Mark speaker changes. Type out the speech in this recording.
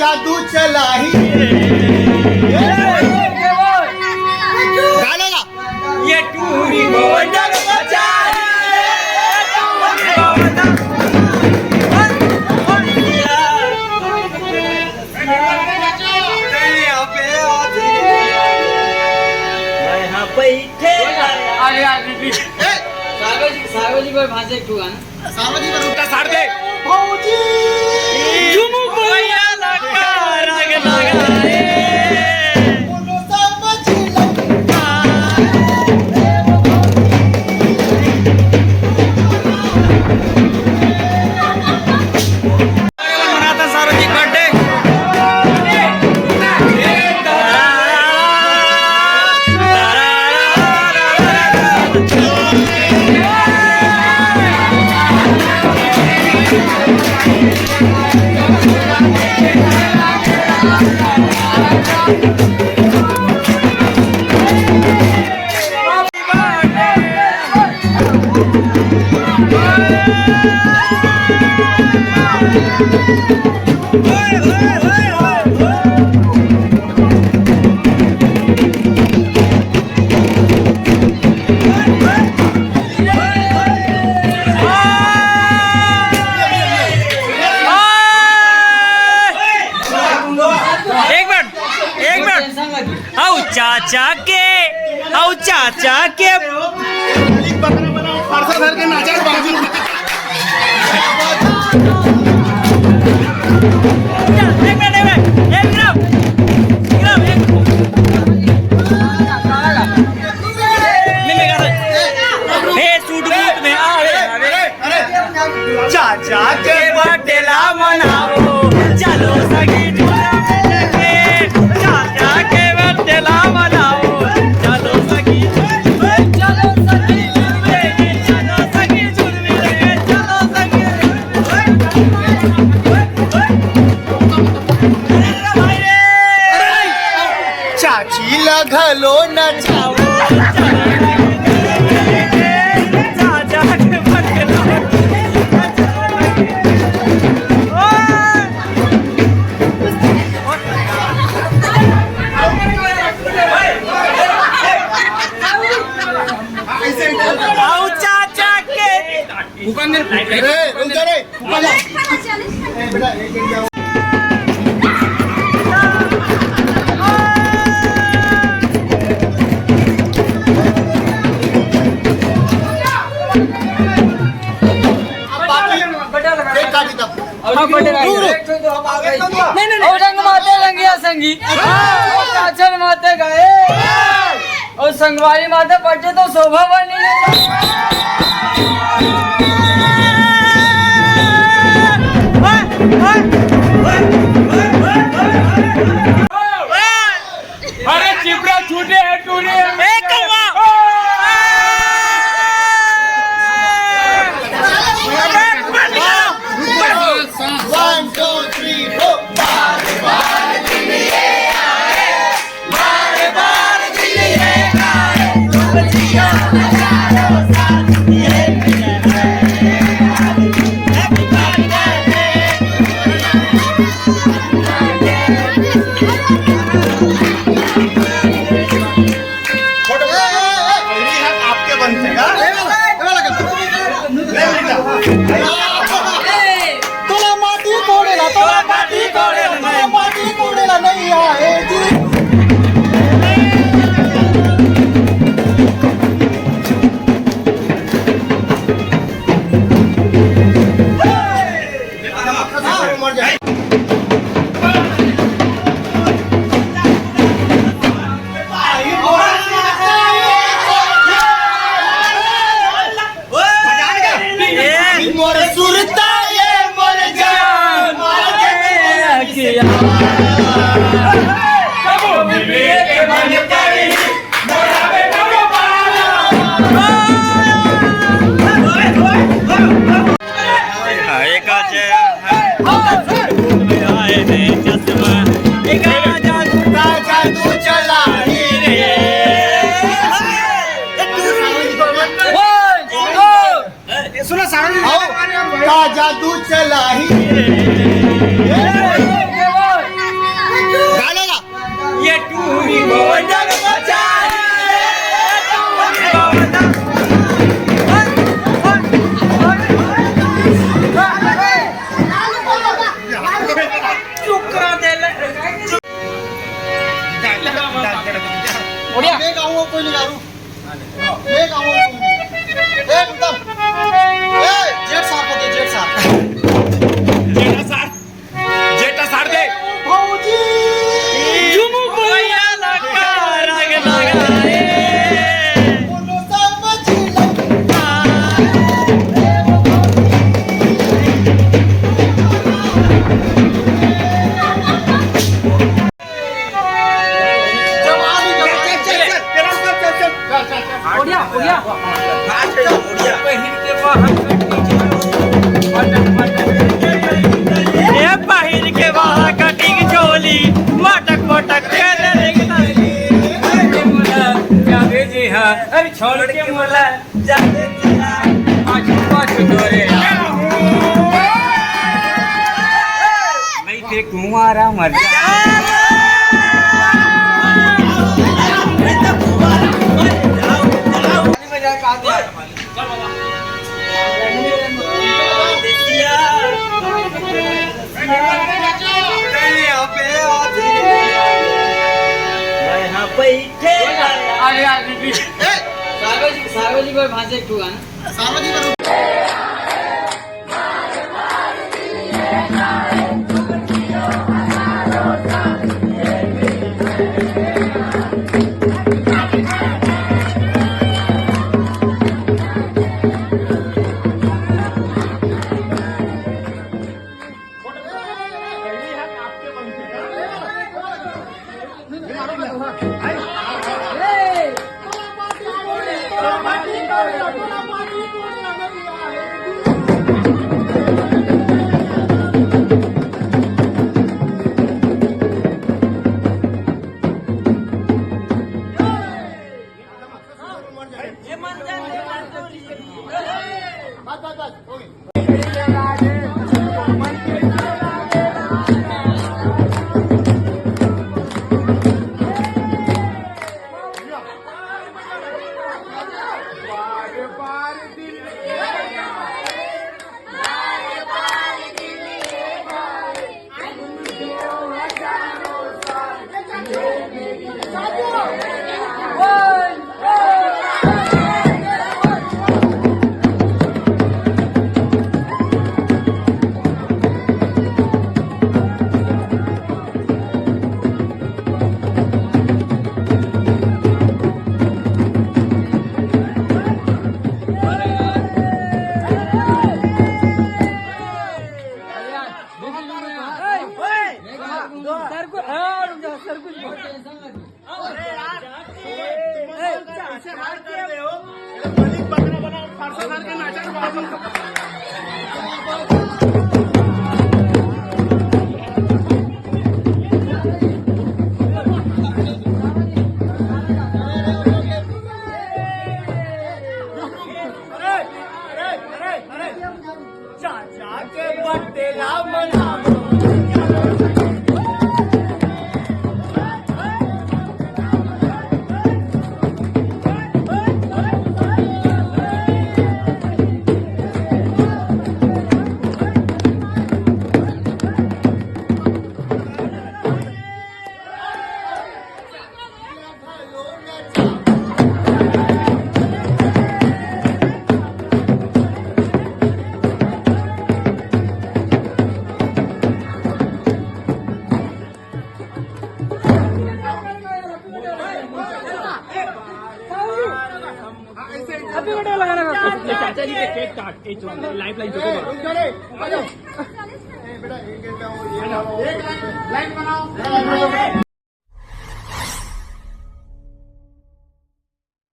Speaker 1: जादू चला ही गाना गा
Speaker 2: ये टूरी गोंडल सार्वजी पर भाषा एक गाना
Speaker 1: सार्वजी पर
Speaker 2: उल्टा साड़ दे
Speaker 1: फौजी
Speaker 2: झुमू भैया लगा रंग लगाए
Speaker 1: बोलो समझ लगा
Speaker 2: मनाता सार्वजनिक बर्थडे चाचा के
Speaker 1: पार्सल भर के नाचा बाजू
Speaker 2: चाचा के बर्थडे ला मनाओ चलो सगी चाचा के बर्थडे ला मनाओ चलो सगी चलो सगी चलो सगी चलो सगी
Speaker 1: चाची लगलो न छाओ
Speaker 2: माते गए और संगवारी माते पटे तो शोभा बनी अरे चिपड़ा छूटे है टूरे
Speaker 1: नहीं आए जी
Speaker 2: जादू चला ही उड़िया।
Speaker 1: मैं गाऊंगा कोई नहीं गाऊं मैं गाऊंगा तुम नहीं ए उत्तम ए जेट साहब को दे जेट साहब
Speaker 3: जेटा सार दे
Speaker 1: भाऊजी
Speaker 2: भैया लगा रंग लगाए
Speaker 1: बोलो समझ लगा
Speaker 2: उड़िया उड़िया ये पहिर के बाहर कटिंग चोली मटक मटक के जी हाँ अरे छोड़ के मोला जाते नहीं थे कुमारा मर सार्वजनिक भाषा एक गाना
Speaker 1: सार्वजनिक
Speaker 3: चाचा जी के केक काट लाइफ लाइन
Speaker 1: बेटा एक लाइन बनाओ